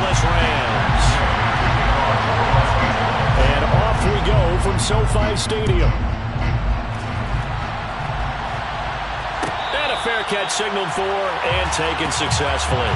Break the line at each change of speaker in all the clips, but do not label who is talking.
Angeles Rams. And off we go from SoFi Stadium. And a fair catch signaled for and taken successfully.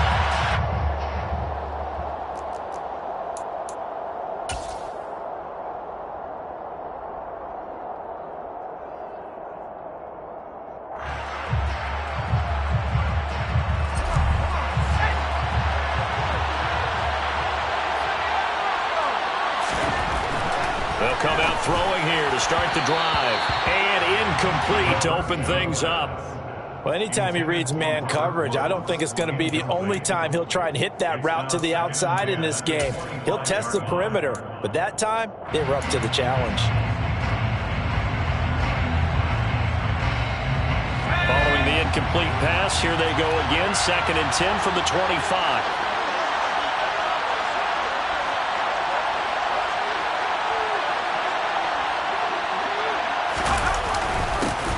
They'll come out throwing here to start the drive. And incomplete to open things up.
Well, anytime he reads man coverage, I don't think it's going to be the only time he'll try and hit that route to the outside in this game. He'll test the perimeter, but that time, they were up to the challenge.
Following the incomplete pass, here they go again. 2nd and 10 from the 25.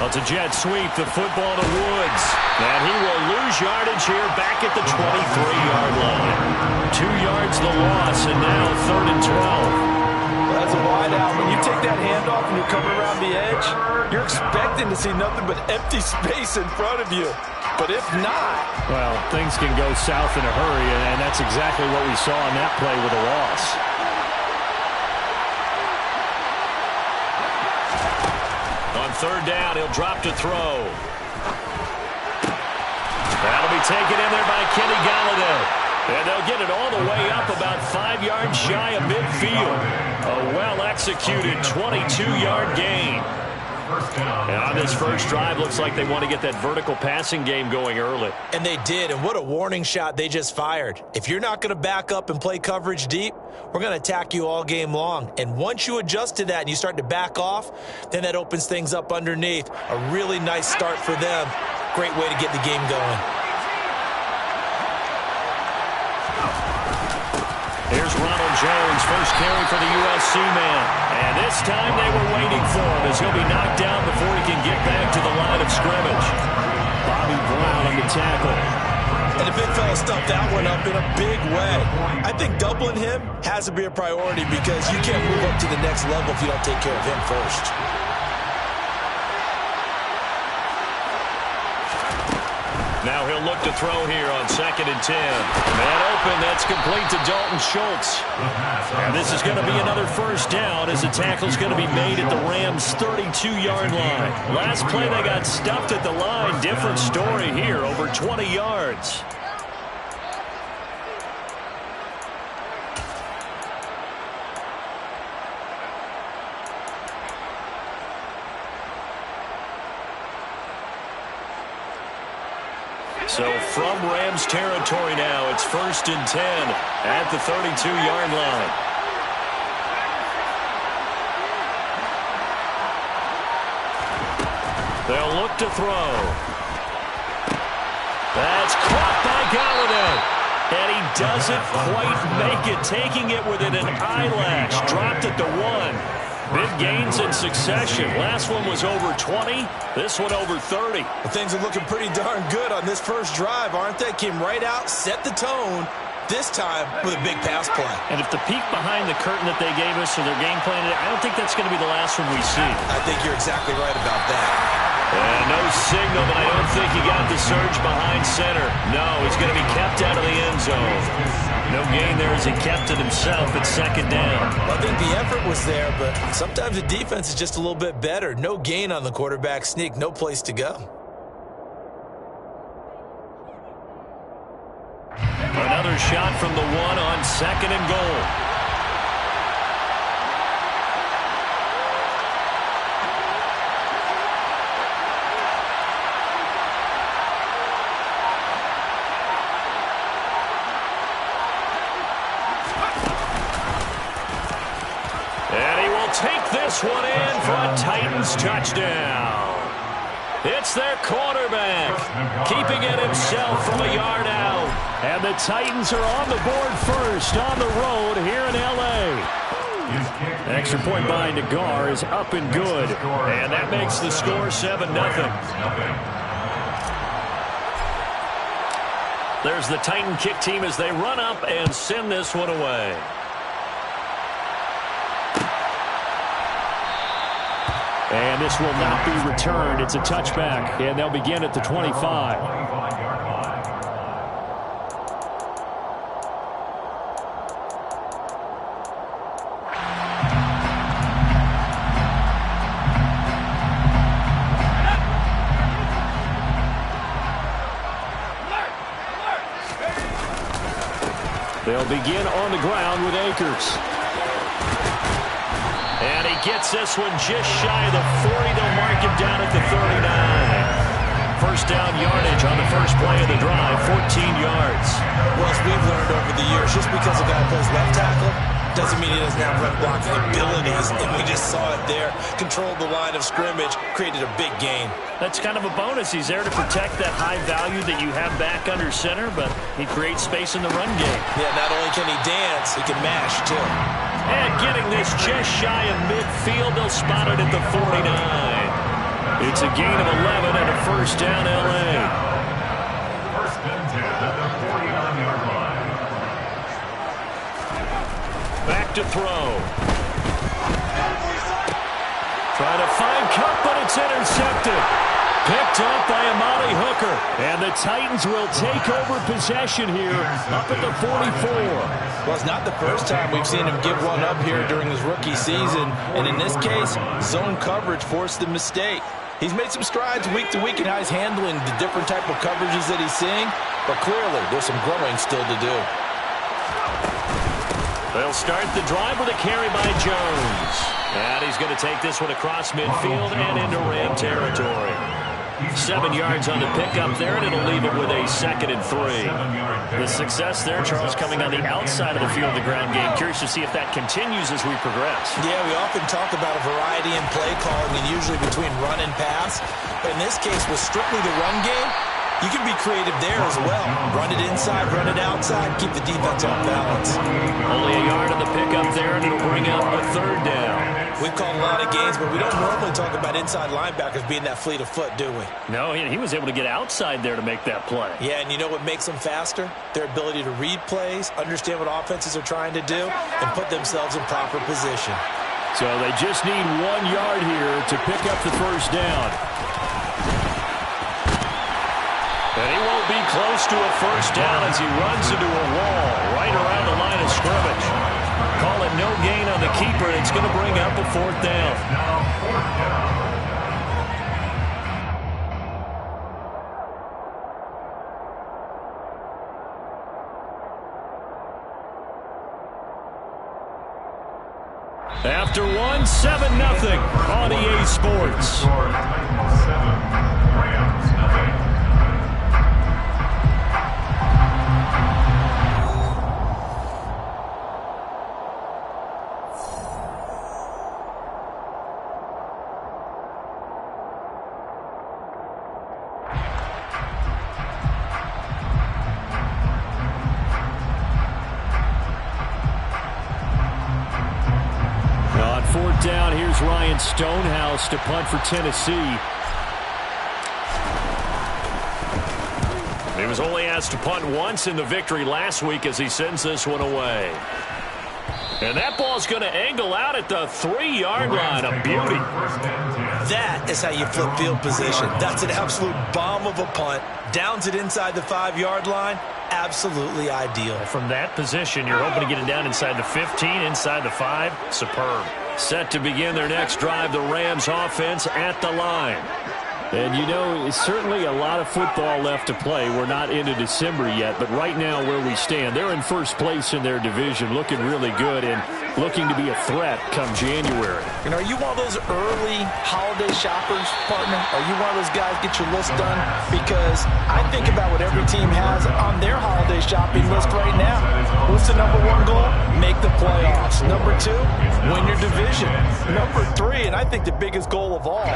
It's a jet sweep, the football to Woods. And he will lose yardage here back at the 23-yard line. 2 yards the loss, and now 3rd and 12.
Well, that's a wide out. When you take that handoff and you're coming around the edge, you're expecting to see nothing but empty space in front of you. But if not...
Well, things can go south in a hurry, and that's exactly what we saw on that play with a loss. On 3rd down, he'll drop to throw. That'll be taken in there by Kenny Golladay. And they'll get it all the way up about 5 yards shy of midfield. A well-executed 22-yard gain. And on this first drive, looks like they want to get that vertical passing game going early.
And they did, and what a warning shot they just fired. If you're not going to back up and play coverage deep, we're going to attack you all game long. And once you adjust to that and you start to back off, then that opens things up underneath. A really nice start for them. Great way to get the game going.
Here's Ronald Jones, first carry for the USC man. And this time they were waiting for him as he'll be knocked down before he can get back to the line of scrimmage. Bobby Brown on the tackle.
And the big fella stuffed that one up in a big way. I think doubling him has to be a priority because you can't move up to the next level if you don't take care of him first.
Now he'll look to throw here on 2nd and 10. Man open, that's complete to Dalton Schultz. And this is going to be another first down as the tackle's going to be made at the Rams' 32-yard line. Last play they got stuffed at the line. Different story here, over 20 yards. So from Rams territory now, it's 1st and 10 at the 32-yard line. They'll look to throw. That's caught by Golladay. And he doesn't quite make it, taking it within an eyelash. Dropped at the 1. Big gains in succession. Last one was over 20. This one over 30.
Well, things are looking pretty darn good on this first drive, aren't they? Came right out, set the tone, this time with a big pass play.
And if the peek behind the curtain that they gave us or their game plan, I don't think that's going to be the last one we see.
I think you're exactly right about that.
And no signal, but I don't think he got the surge behind center. No, he's going to be kept out of the end zone. No gain there as he kept it himself at 2nd down.
I think the effort was there, but sometimes the defense is just a little bit better. No gain on the quarterback sneak, no place to go.
Another shot from the 1 on 2nd and goal. Take this one in for a Titans touchdown. It's their quarterback, keeping it himself from a yard out. And the Titans are on the board first on the road here in L.A. Extra point by Nagar is up and good. And that makes the score 7-0. There's the Titan kick team as they run up and send this one away. And this will not be returned. It's a touchback, and they'll begin at the 25. They'll begin on the ground with Akers. And he gets this one just shy of the 40. They'll mark him down at the 39. First down yardage on the first play of the drive, 14 yards.
Well, as we've learned over the years, just because a guy plays left tackle doesn't mean he doesn't have run blocking abilities. And we just saw it there. Controlled the line of scrimmage, created a big gain. That's kind of a bonus. He's there to protect that high value that you have back under center, but he creates space in the run game. Yeah, not only can he dance, he can mash, too. And getting this just shy of midfield, they'll spot it at the 49. It's a gain of 11 and a first down, L.A.
First and 10 at the 49-yard line.
Back to throw. Trying to find Kupp, but it's intercepted. Picked up by Amani Hooker. And the Titans will take over possession here up at the 44.
Well, it's not the first time we've seen him give one up here during his rookie season. And in this case, zone coverage forced the mistake. He's made some strides week to week in how he's handling the different type of coverages that he's seeing. But clearly, there's some growing still to do.
They'll start the drive with a carry by Jones. And he's going to take this one across midfield and into Ram territory. 7 yards on the pickup there, and it'll leave it with a 2nd and 3. The success there, Charles, coming on the outside of the field of the ground game. Curious to see if that continues as we progress.
Yeah, we often talk about a variety in play calling and usually between run and pass. But in this case, with strictly the run game, you can be creative there as well. Run it inside, run it outside, keep the defense off balance.
Only a yard on the pickup there, and it'll bring up a 3rd down.
We've called a lot of games, but we don't normally talk about inside linebackers being that fleet of foot, do we?
No, he was able to get outside there to make that play.
Yeah, and you know what makes them faster? Their ability to read plays, understand what offenses are trying to do, and put themselves in proper position.
So they just need 1 yard here to pick up the first down. And he won't be close to a first down as he runs into a wall right around the line of scrimmage. Call it no gain on the keeper, and it's going to bring up a 4th down. After 1, 7-0 on EA Sports. Down, here's Ryan Stonehouse to punt for Tennessee. He was only asked to punt once in the victory last week as he sends this one away. And that ball's going to angle out at the 3-yard line. A beauty.
That is how you flip field position. That's an absolute bomb of a punt. Downs it inside the 5-yard line. Absolutely ideal.
From that position, you're hoping to get it down inside the 15, inside the 5. Superb. Set to begin their next drive, the Rams offense at the line. And, you know, it's certainly a lot of football left to play. We're not into December yet, but right now where we stand, they're in first place in their division, looking really good and looking to be a threat come January.
And are you one of those early holiday shoppers, partner? Are you one of those guys get your list done? Because I think about what every team has on their holiday shopping list right now. What's the number 1 goal? Make the playoffs. Number 2, win your division. Number 3, and I think the biggest goal of all,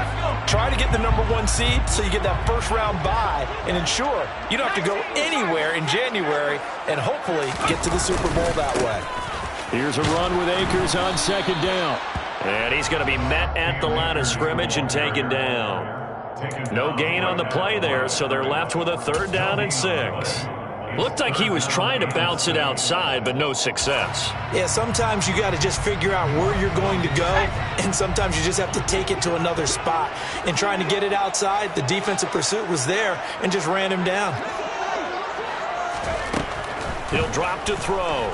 try to get the number 1 seed so you get that first round bye and ensure you don't have to go anywhere in January and hopefully get to the Super Bowl that way.
Here's a run with Akers on 2nd down. And he's going to be met at the line of scrimmage and taken down. No gain on the play there, so they're left with a 3rd down and 6. Looked like he was trying to bounce it outside, but no success.
Yeah, sometimes you got to just figure out where you're going to go, and sometimes you just have to take it to another spot. And trying to get it outside, the defensive pursuit was there and just ran him down.
He'll drop to throw.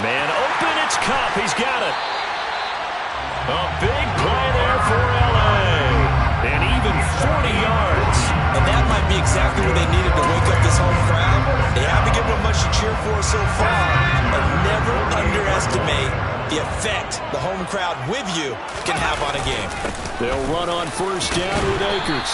Man open, it's Kupp. He's got it. A big play there for L.A. And even 40 yards.
And that might be exactly what they needed to wake up this home crowd. They haven't given them much to cheer for so far, but never underestimate the effect the home crowd with you can have on a game.
They'll run on first down with Akers.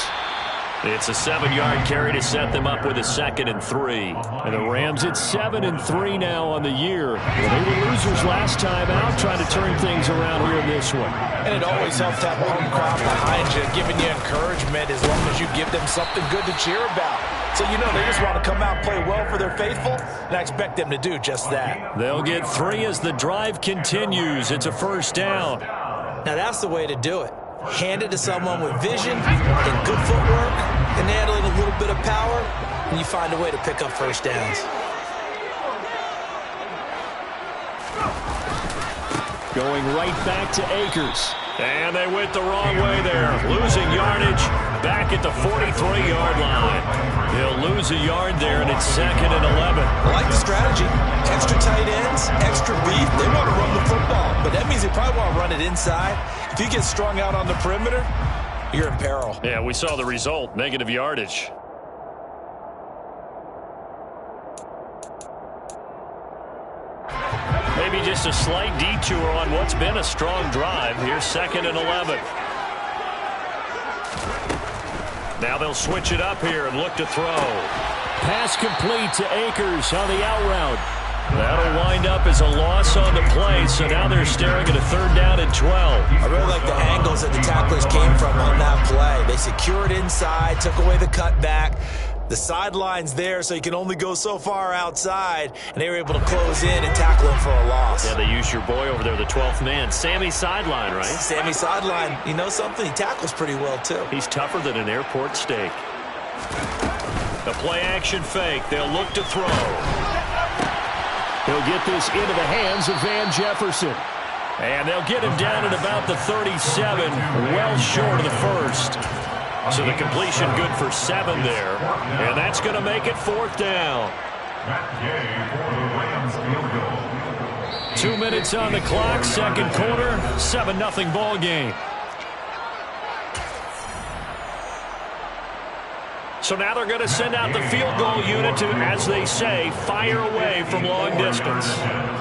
It's a 7-yard carry to set them up with a 2nd and 3. And the Rams at 7-3 now on the year. Well, they were losers last time out, trying to turn things around here in this one.
And it always helps to have a home crowd behind you, giving you encouragement as long as you give them something good to cheer about. So you know they just want to come out and play well for their faithful, and I expect them to do just that.
They'll get 3 as the drive continues. It's a first down.
Now that's the way to do it. Hand it to someone with vision and good footwork and handling a little bit of power, and you find a way to pick up first downs.
Going right back to Akers. And they went the wrong way there. Losing yardage back at the 43-yard line. He'll lose a yard there, and it's 2nd and 11.
I like the strategy. Extra tight ends, extra beef. They want to run the football, but that means they probably want to run it inside. If you get strung out on the perimeter, you're in peril.
Yeah, we saw the result, negative yardage. Maybe just a slight detour on what's been a strong drive. Here's 2nd and 11. Now they'll switch it up here and look to throw. Pass complete to Akers on the out route. That'll wind up as a loss on the play, so now they're staring at a 3rd down and 12.
I really like the angles that the tacklers came from on that play. They secured inside, took away the cutback. The sideline's there, so you can only go so far outside, and they were able to close in and tackle him for a loss.
Yeah, they used your boy over there, the 12th man. Sammy Sideline, right?
Sammy Sideline. You know something? He tackles pretty well, too.
He's tougher than an airport steak. The play-action fake. They'll look to throw. He'll get this into the hands of Van Jefferson. And they'll get him down at about the 37, well short of the first. So the completion good for 7 there. And that's going to make it 4th down. 2 minutes on the clock, 2nd quarter, 7-0 ball game. So now they're going to send out the field goal unit to, as they say, fire away from long distance.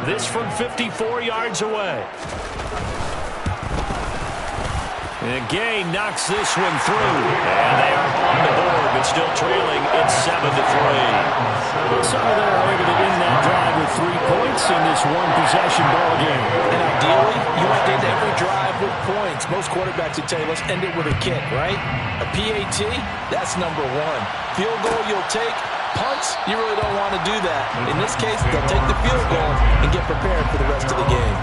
This from 54 yards away. And Gay knocks this one through. And they are on the board, but still trailing. It's 7-3. So they're able to end that drive with 3 points in this one-possession ball game.
And ideally, you want to end every drive with points. Most quarterbacks would tell you, let's end it with a kick, right? A PAT, that's number 1. Field goal you'll take. Punts, you really don't want to do that. In this case, they'll take the field goal and get prepared for the rest of the game.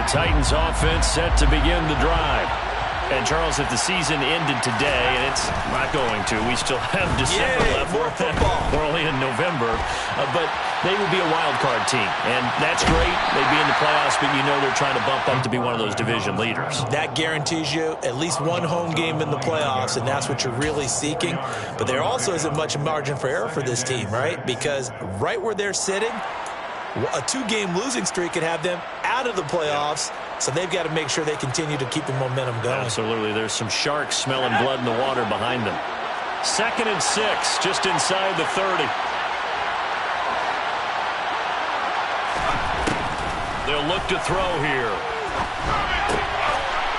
Titans offense set to begin the drive. And, Charles, if the season ended today, and it's not going to, we still have December left.
More football.
We're only in November. But they would be a wild card team. And that's great. They'd be in the playoffs, but you know they're trying to bump up to be one of those division leaders.
That guarantees you at least one home game in the playoffs, and that's what you're really seeking. But there also isn't much margin for error for this team, right? Because right where they're sitting, a 2-game losing streak could have them out of the playoffs, so they've got to make sure they continue to keep the momentum going.
Absolutely. There's some sharks smelling blood in the water behind them. 2nd and 6, just inside the 30. They'll look to throw here.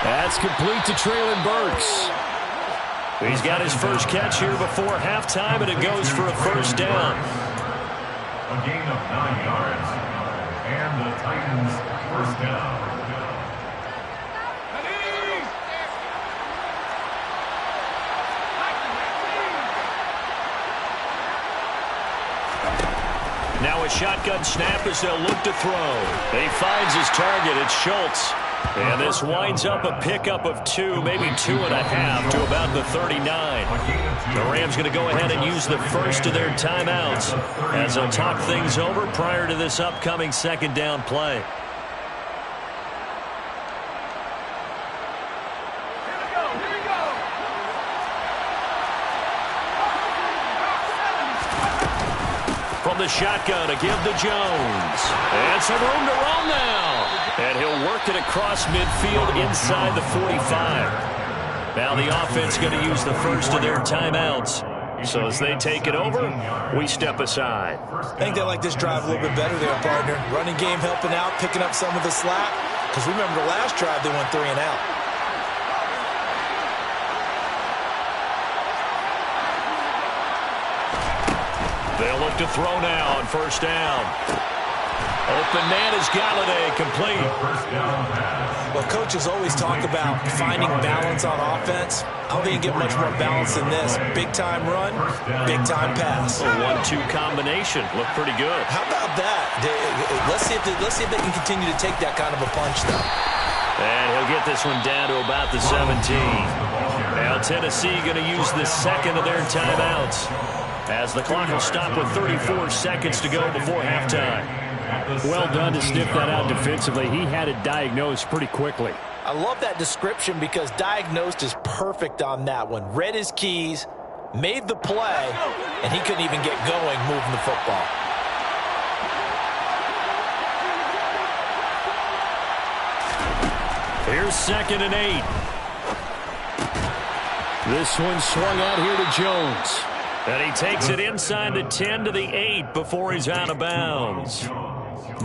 That's complete to Treylon Burks. He's got his first catch here before halftime, and it goes for a first down.
A gain of 9 yards. And the Titans first down.
Now a shotgun snap as they'll look to throw. He finds his target. It's Schultz. And this winds up a pickup of 2, maybe 2.5 to about the 39. The Rams going to go ahead and use the first of their timeouts as they'll talk things over prior to this upcoming second down play. From the shotgun to give to Jones. And some room to roam now. And he'll work it across midfield inside the 45. Now the offense going to use the first of their timeouts. So as they take it over, we step aside.
I think they like this drive a little bit better there, partner. Running game helping out, picking up some of the slack. Because remember the last drive they went 3 and out.
They'll look to throw now on first down. Open man is Galladay, complete.
Well, coaches always talk about finding balance on offense. I don't think you get much more balance than this. Big-time run, big-time pass.
A 1-2 combination. Looked pretty good.
How about that? Let's see if they can continue to take that kind of a punch, though.
And he'll get this one down to about the 17. Now Tennessee going to use the second of their timeouts, as the clock will stop with 34 seconds to go before halftime.
Well done to sniff that out defensively. He had it diagnosed pretty quickly.
I love that description because diagnosed is perfect on that one. Read his keys, made the play, and he couldn't even get going moving the football.
Here's 2nd and 8.
This one swung out here to Jones.
And he takes it inside the 10 to the 8 before he's out of bounds.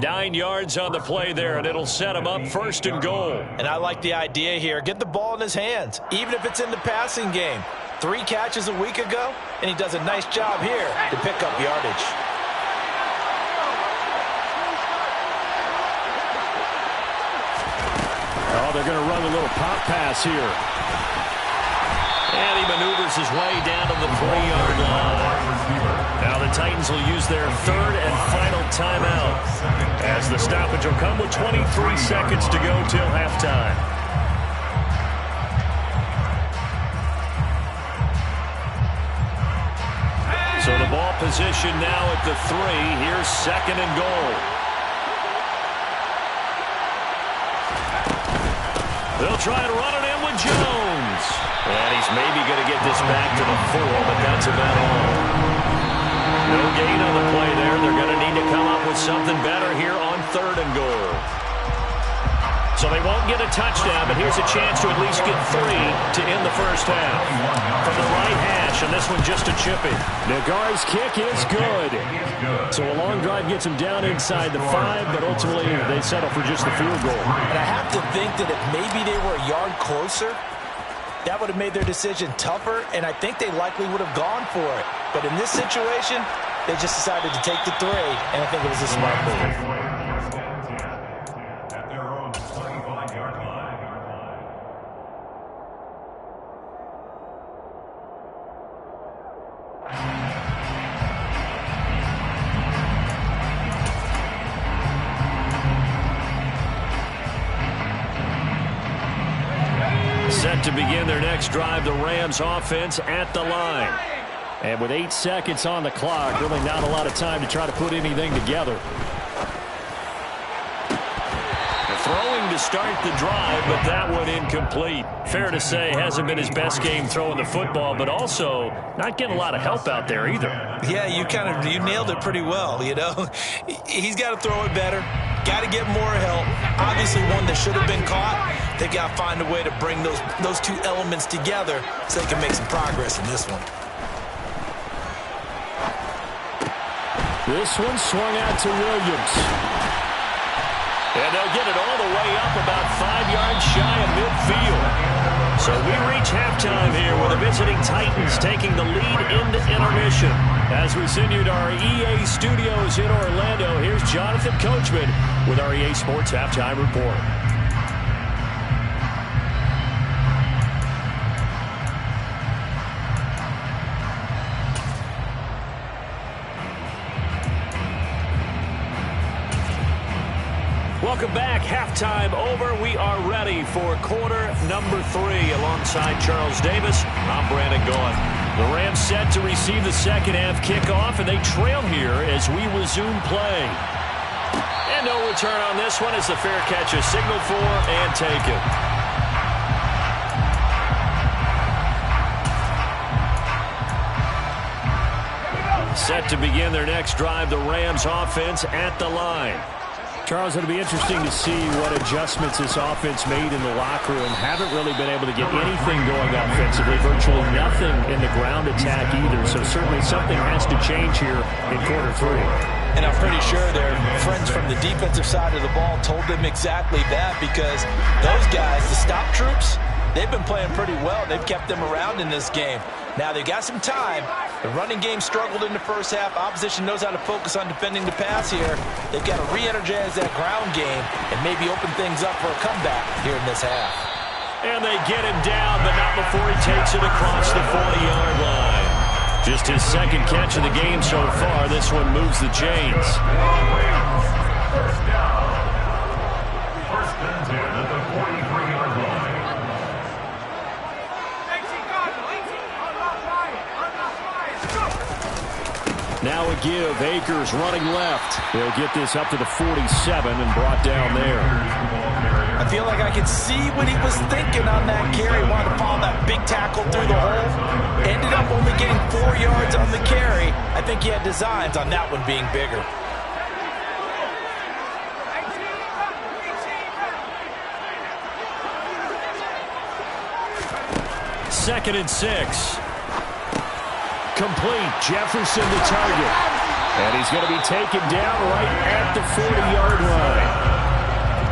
9 yards on the play there, and it'll set him up 1st and goal.
And I like the idea here. Get the ball in his hands, even if it's in the passing game. 3 catches a week ago, and he does a nice job here to pick up yardage.
Oh, they're going to run a little pop pass here.
And he maneuvers his way down to the 3-yard line. Now the Titans will use their 3rd and final timeout, as the stoppage will come with 23 seconds to go till halftime. So the ball position now at the 3. Here's 2nd and goal. They'll try and run it in with Jones. And he's maybe going to get this back to the 4, but that's about all. No gain on the play there. They're going to need to come up with something better here on 3rd and goal. So they won't get a touchdown, but here's a chance to at least get 3 to end the first half. From the right hash, and this one just a chippy.
Nagari's kick is good. So a long drive gets him down inside the 5, but ultimately they settle for just the field goal.
And I have to think that if maybe they were a yard closer, that would have made their decision tougher, and I think they likely would have gone for it. But in this situation, they just decided to take the 3, and I think it was a smart move.
Set to begin their next drive, the Rams offense at the line.
And with 8 seconds on the clock, really not a lot of time to try to put anything together.
Throwing to start the drive, but that one incomplete. Fair to say, hasn't been his best game throwing the football, but also not getting a lot of help out there either.
Yeah, you nailed it pretty well, you know. He's got to throw it better. Got to get more help. Obviously one that should have been caught. They got to find a way to bring those 2 elements together so they can make some progress in this one.
This one swung out to Williams.
And they'll get it all the way up about 5 yards shy of midfield. So we reach halftime here with the visiting Titans taking the lead into intermission. As we send you to our EA studios in Orlando, here's Jonathan Coachman with our EA Sports Halftime Report. Welcome back. Halftime over. We are ready for quarter number 3. Alongside Charles Davis, I'm Brandon Gaudin. The Rams set to receive the second half kickoff, and they trail here as we resume play. And no return on this one as the fair catch is signaled for and taken. Set to begin their next drive, the Rams offense at the line.
Charles, it'll be interesting to see what adjustments this offense made in the locker room. Haven't really been able to get anything going offensively. Virtually nothing in the ground attack either. So certainly something has to change here in quarter 3.
And I'm pretty sure their friends from the defensive side of the ball told them exactly that, because those guys, the stop troops, they've been playing pretty well. They've kept them around in this game. Now they've got some time. The running game struggled in the first half. Opposition knows how to focus on defending the pass here. They've got to re-energize that ground game and maybe open things up for a comeback here in this half.
And they get him down, but not before he takes it across the 40-yard line. Just his second catch of the game so far. This one moves the chains.
First down. First and 10 at the 43-yard line.
Now a give. Akers running left. They'll get this up to the 47 and brought down there.
I feel like I could see what he was thinking on that carry. Wanted to follow that big tackle through the hole. Ended up only getting 4 yards on the carry. I think he had designs on that one being bigger.
Second and 6. Complete. Jefferson the target. And he's going to be taken down right at the 40-yard line.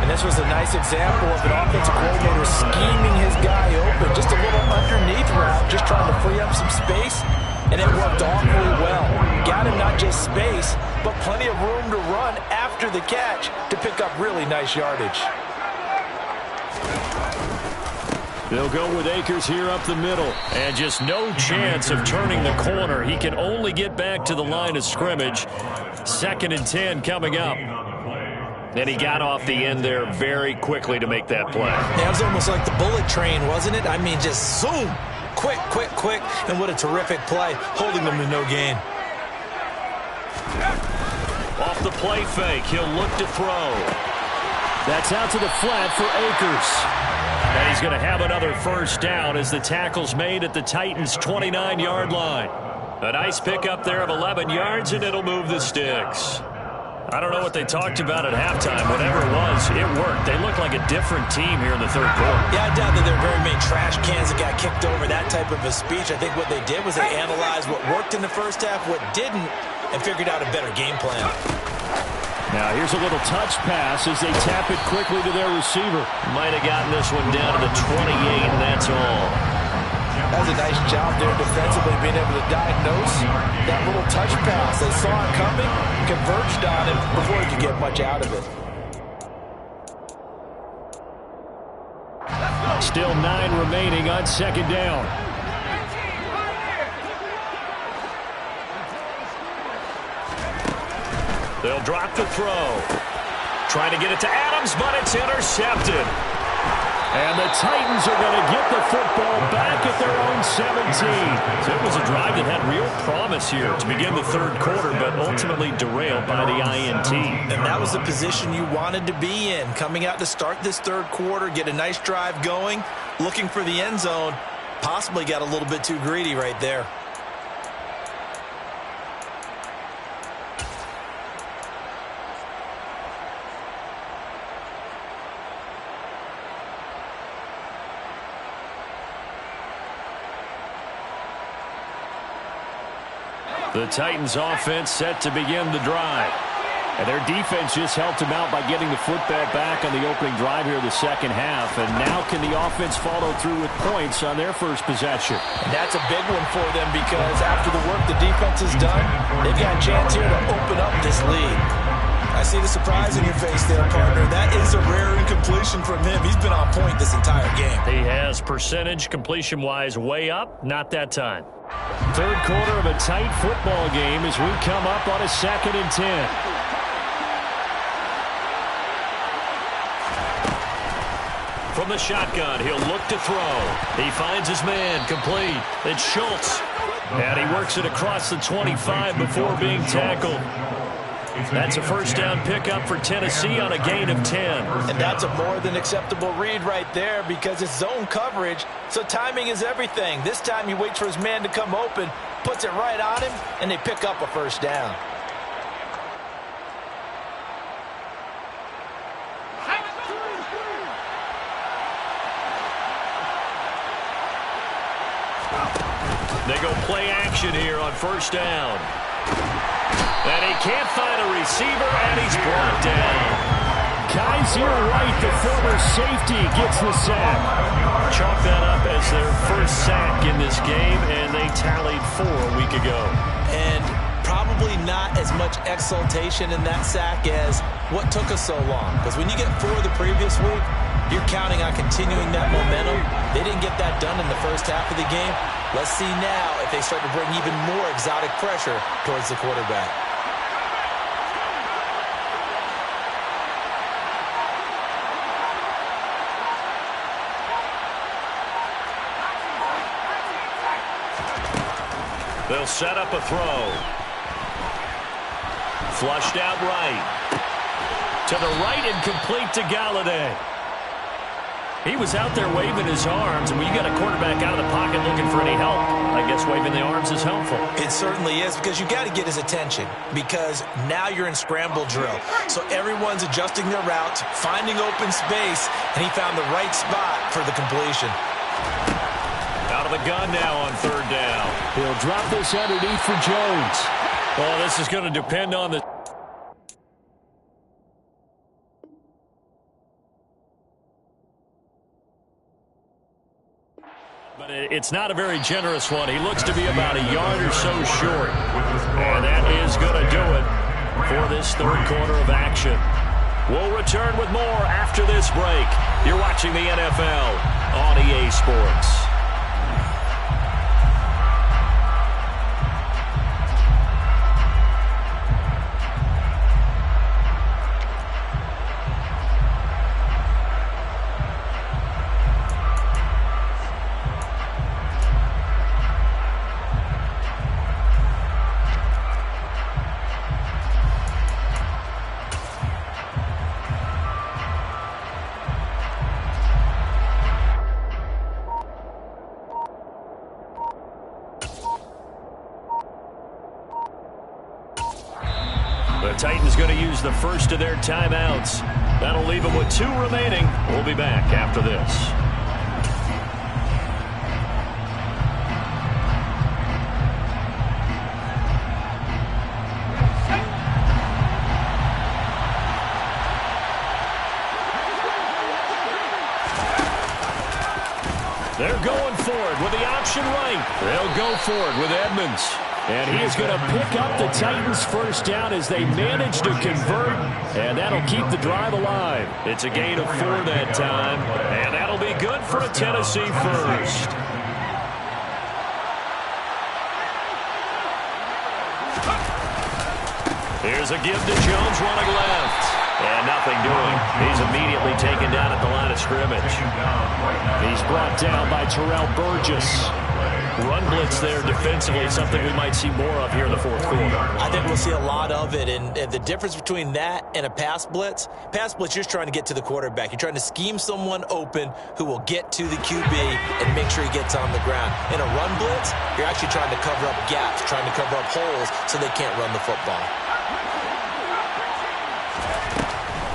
And this was a nice example of an offensive coordinator scheming his guy open. Just a little underneath route, just trying to free up some space. And it worked awfully well. Got him not just space, but plenty of room to run after the catch to pick up really nice yardage.
They'll go with Akers here up the middle. And just no chance of turning the corner. He can only get back to the line of scrimmage. Second and 10 coming up. And he got off the end there very quickly to make that play.
That was almost like the bullet train, wasn't it? I mean, just zoom. Quick, quick, quick. And what a terrific play, holding them to no gain.
Off the play fake, he'll look to throw. That's out to the flat for Akers. And he's going to have another first down as the tackle's made at the Titans' 29-yard line. A nice pickup there of 11 yards, and it'll move the sticks. I don't know what they talked about at halftime. Whatever it was, it worked. They look like a different team here in the third quarter.
Yeah, I doubt that there are very many trash cans that got kicked over, that type of a speech. I think what they did was they analyzed what worked in the first half, what didn't, and figured out a better game plan.
Now here's a little touch pass as they tap it quickly to their receiver. Might have gotten this one down to the 28, and that's all.
That was a nice job there defensively, being able to diagnose that little touch pass. They saw it coming, converged on it before he could get much out of it.
Still 9 remaining on second down.
They'll drop the throw. Trying to get it to Adams, but it's intercepted. And the Titans are going to get the football back at their own 17. So it was a drive that had real promise here to begin the third quarter, but ultimately derailed by the INT.
And that was the position you wanted to be in. Coming out to start this third quarter, get a nice drive going, looking for the end zone. Possibly got a little bit too greedy right there.
The Titans offense set to begin the drive.
And their defense just helped them out by getting the football back on the opening drive here in the second half. And now can the offense follow through with points on their first possession?
And that's a big one for them because after the work the defense has done, they've got a chance here to open up this lead. I see the surprise in your face there, partner. That is a rare incompletion from him. He's been on point this entire game.
He has percentage completion-wise way up, not that time. Third quarter of a tight football game as we come up on a 2nd and 10. From the shotgun, he'll look to throw. He finds his man, complete. It's Schultz. And he works it across the 25 before being tackled. That's a first down pickup for Tennessee on a gain of 10.
And that's a more than acceptable read right there because it's zone coverage, so timing is everything. This time he waits for his man to come open, puts it right on him, and they pick up a first down.
They go play action here on first down. And he can't find a receiver, and he's brought down.
Kaiser White, the former safety, gets the sack.
Chalk that up as their first sack in this game, and they tallied 4 a week ago.
And probably not as much exultation in that sack as what took us so long. Because when you get 4 the previous week, you're counting on continuing that momentum. They didn't get that done in the first half of the game. Let's see now if they start to bring even more exotic pressure towards the quarterback.
They'll set up a throw. Flushed out right. To the right and complete to Galladay. He was out there waving his arms, and when you got a quarterback out of the pocket looking for any help, I guess waving the arms is helpful.
It certainly is because you got to get his attention because now you're in scramble drill. So everyone's adjusting their routes, finding open space, and he found the right spot for the completion.
Out of the gun now on third down.
He'll drop this underneath for Jones.
Well, this is going to depend on the... But it's not a very generous one. He looks to be about a yard or so short. And that is going to do it for this third quarter of action. We'll return with more after this break. You're watching the NFL on EA Sports. The Titans going to use the first of their timeouts. That'll leave them with 2 remaining. We'll be back after this. They're going for it with the option right. They'll go for it with Edmonds. And he is going to pick up the Titans' first down as they manage to convert, and that'll keep the drive alive. It's a gain of 4 that time, and that'll be good for a Tennessee first. Here's a give to Jones running left. And nothing doing. He's immediately taken down at the line of scrimmage.
He's brought down by Terrell Burgess.
Run blitz there defensively, something we might see more of here in the fourth quarter.
I think we'll see a lot of it, and the difference between that and a pass blitz, you're just trying to get to the quarterback. You're trying to scheme someone open who will get to the QB and make sure he gets on the ground. In a run blitz, you're actually trying to cover up gaps, trying to cover up holes so they can't run the football.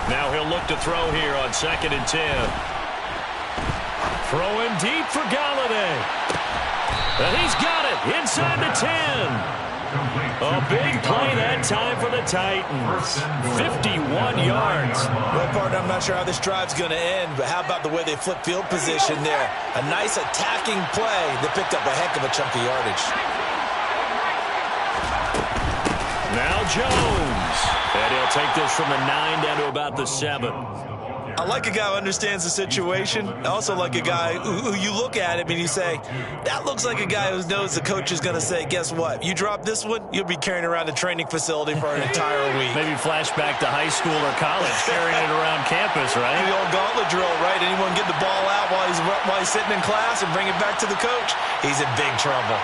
Now he'll look to throw here on 2nd and 10. Throwing deep for Galladay. And he's got it inside the 10. A big play that time for the Titans. 51 yards.
Well, partner, I'm not sure how this drive's going to end, but how about the way they flip field position there? A nice attacking play that picked up a heck of a chunk of yardage.
Now Jones. And he'll take this from the 9 down to about the 7.
I like a guy who understands the situation. I also like a guy who you look at him and you say, that looks like a guy who knows the coach is going to say, guess what? You drop this one, you'll be carrying around the training facility for an entire week.
Maybe flashback to high school or college, carrying it around campus, right?
The old gauntlet drill, right? Anyone get the ball out while he's sitting in class and bring it back to the coach? He's in big trouble.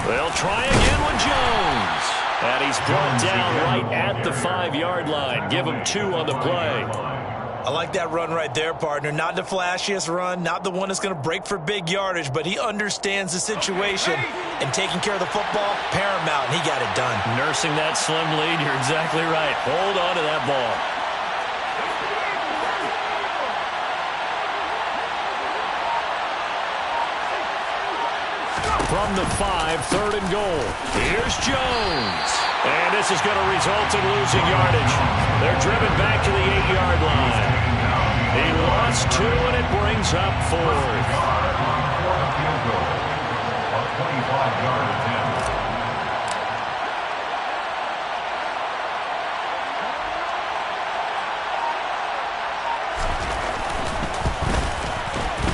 They'll try again with Jones. And he's brought down right at the 5-yard line. Give him 2 on the play.
I like that run right there, partner. Not the flashiest run, not the one that's going to break for big yardage, but he understands the situation, and taking care of the football, paramount, and he got it done.
Nursing that slim lead, you're exactly right. Hold on to that ball. From the 5, 3rd and goal. Here's Jones. And this is going to result in losing yardage. They're driven back to the 8-yard line. He lost 2, and it brings up 4th.
25-yard attempt.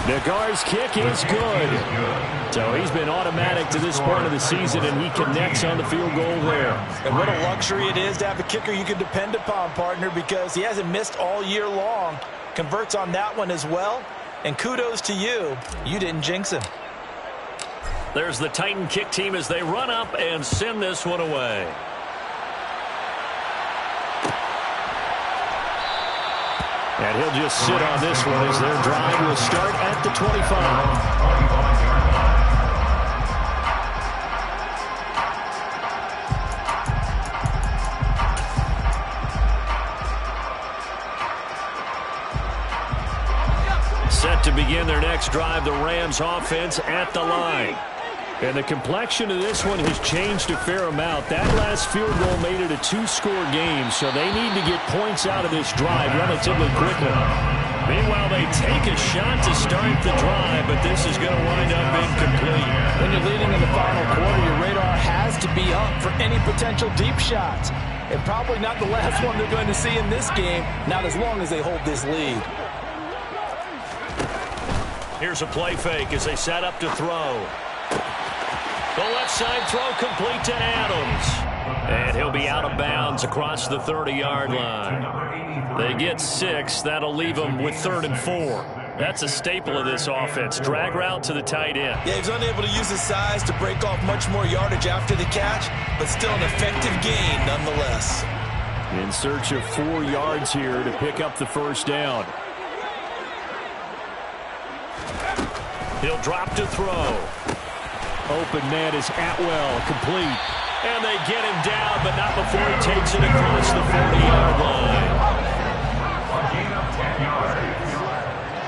Nagar's kick is good. So he's been automatic to this point of the season, and he connects on the field goal there.
And what a luxury it is to have a kicker you can depend upon, partner, because he hasn't missed all year long. Converts on that one as well. And kudos to you. You didn't jinx him.
There's the Titan kick team as they run up and send this one away. And he'll just sit on this one as their drive will start at the 25. Set to begin their next drive, the Rams offense at the line. And the complexion of this one has changed a fair amount. That last field goal made it a 2-score game, so they need to get points out of this drive relatively quickly. Meanwhile, they take a shot to start the drive, but this is going to wind up incomplete.
When you're leading in the final quarter, your radar has to be up for any potential deep shots. And probably not the last one they're going to see in this game, not as long as they hold this lead.
Here's a play fake as they set up to throw. The left side throw complete to Adams. And he'll be out of bounds across the 30-yard line. They get 6. That'll leave them with 3rd and 4. That's a staple of this offense. Drag route to the tight end.
Yeah, he's unable to use his size to break off much more yardage after the catch, but still an effective gain nonetheless.
In search of 4 yards here to pick up the first down. He'll drop to throw. Open net is Atwell, complete. And they get him down, but not before he takes it across the 40-yard line.
A gain of 10 yards.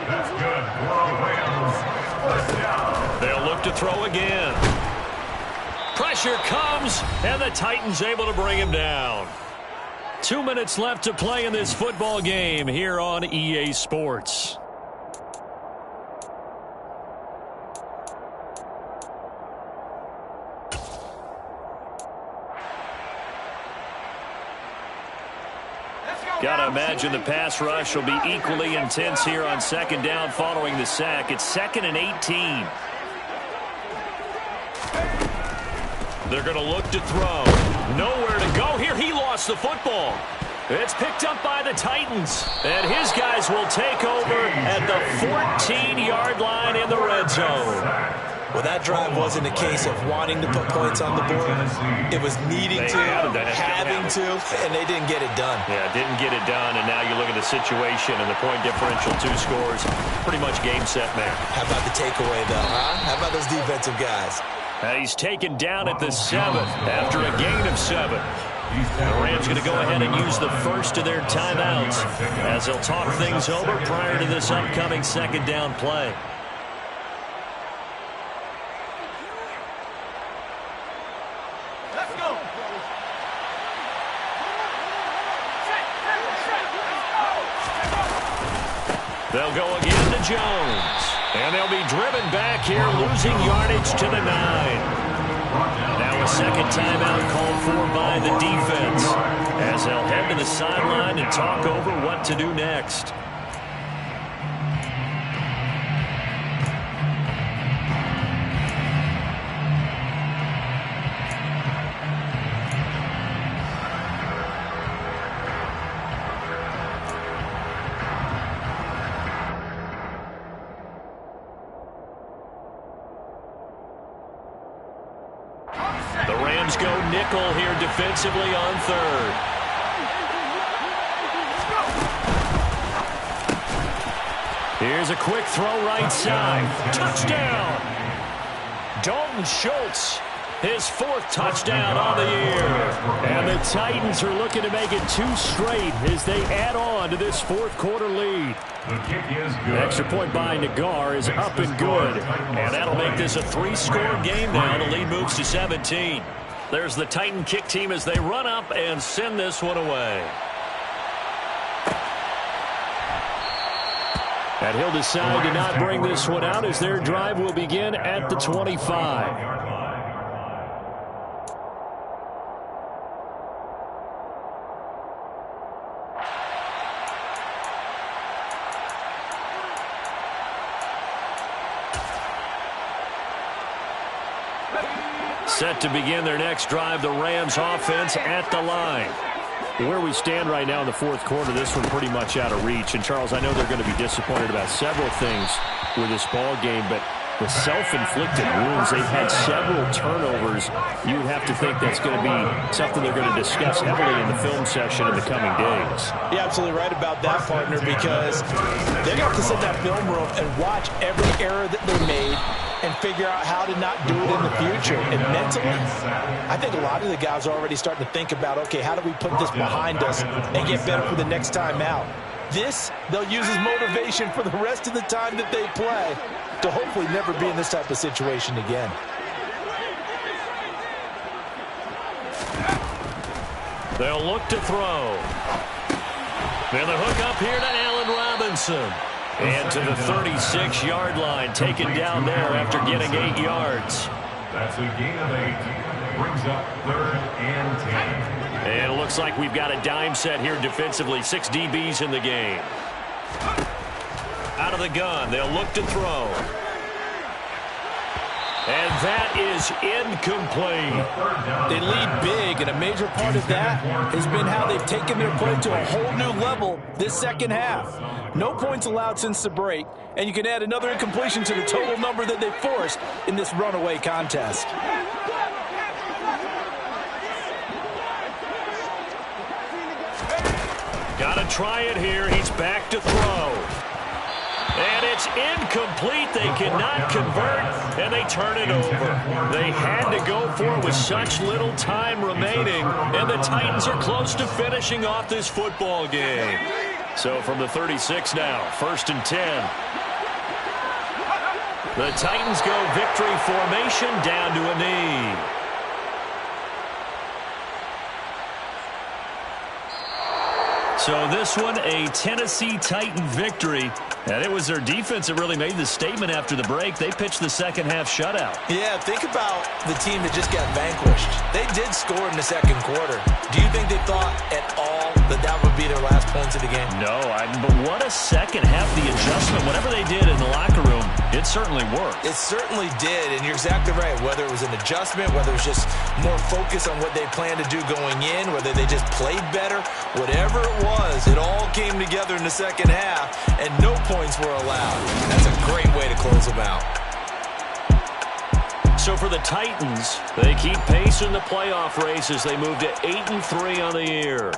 That's good for the Rams. First down.
They'll look to throw again. Pressure comes, and the Titans able to bring him down. 2 minutes left to play in this football game here on EA Sports. Got to imagine the pass rush will be equally intense here on 2nd down following the sack. It's 2nd and 18. They're going to look to throw. Nowhere to go here. He lost the football. It's picked up by the Titans. And his guys will take over at the 14-yard line in the red zone.
Well, that drive wasn't a case of wanting to put points on the board. It was needing to, having to, and they didn't get it done.
Yeah, didn't get it done, and now you look at the situation and the point differential, 2 scores, pretty much game, set, match.
How about the takeaway, though, huh? How about those defensive guys?
And he's taken down at the 7th after a gain of 7. The Rams going to go ahead and use the first of their timeouts as they'll talk things over prior to this upcoming 2nd down play. They'll go again to Jones. And they'll be driven back here, losing yardage to the 9. Now a second timeout called for by the defense, as they'll head to the sideline and talk over what to do next. Go nickel here defensively on third. Here's a quick throw right side. Touchdown! Dalton Schultz, his 4th touchdown on the year. And the Titans are looking to make it 2 straight as they add on to this 4th quarter lead.
The kick is good.
Extra point by Nagar is up and good. And that'll make this a 3-score game now. The lead moves to 17. There's the Titan kick team as they run up and send this one away. And he'll decide to not bring this one out as their drive will begin at the 25. Set to begin their next drive, the Rams offense at the line. Where we stand right now in the 4th quarter, this one pretty much out of reach. And, Charles, I know they're going to be disappointed about several things with this ball game, but the self-inflicted wounds, they've had several turnovers. You would have to think that's going to be something they're going to discuss heavily in the film session in the coming days.
You're absolutely right about that, partner, because they're going to have to sit in that film room and watch every error that they made and figure out how to not do it in the future. And mentally, I think a lot of the guys are already starting to think about, okay, how do we put this behind us and get better for the next time out? This, they'll use as motivation for the rest of the time that they play to hopefully never be in this type of situation again.
They'll look to throw. And the hook up here to Allen Robinson. And to the 36-yard line, taken down there after getting 8 yards.
That's a gain of 8. Brings up 3rd and 10.
And it looks like we've got a dime set here defensively. 6 DBs in the game. Out of the gun, they'll look to throw. And that is incomplete.
They lead big, and a major part of that has been how they've taken their play to a whole new level this second half. No points allowed since the break, and you can add another incompletion to the total number that they forced in this runaway contest.
Got to try it here. He's back to throw. And it's incomplete. They cannot convert, and they turn it over. They had to go for it with such little time remaining, and the Titans are close to finishing off this football game. So from the 36 now, 1st and 10. The Titans go victory formation down to a knee. So this one, a Tennessee Titan victory. And it was their defense that really made the statement after the break. They pitched the second half shutout.
Yeah, think about the team that just got vanquished. They did score in the 2nd quarter. Do you think they thought at all that that would be their last points of the game?
No, but what a second half, the adjustment. Whatever they did in the locker room, it certainly worked.
It certainly did, and you're exactly right. Whether it was an adjustment, whether it was just more focus on what they planned to do going in, whether they just played better, whatever it was, it all came together in the second half, and no points were allowed. That's a great way to close them out.
So for the Titans, they keep pace in the playoff race as they move to 8-3 on the year.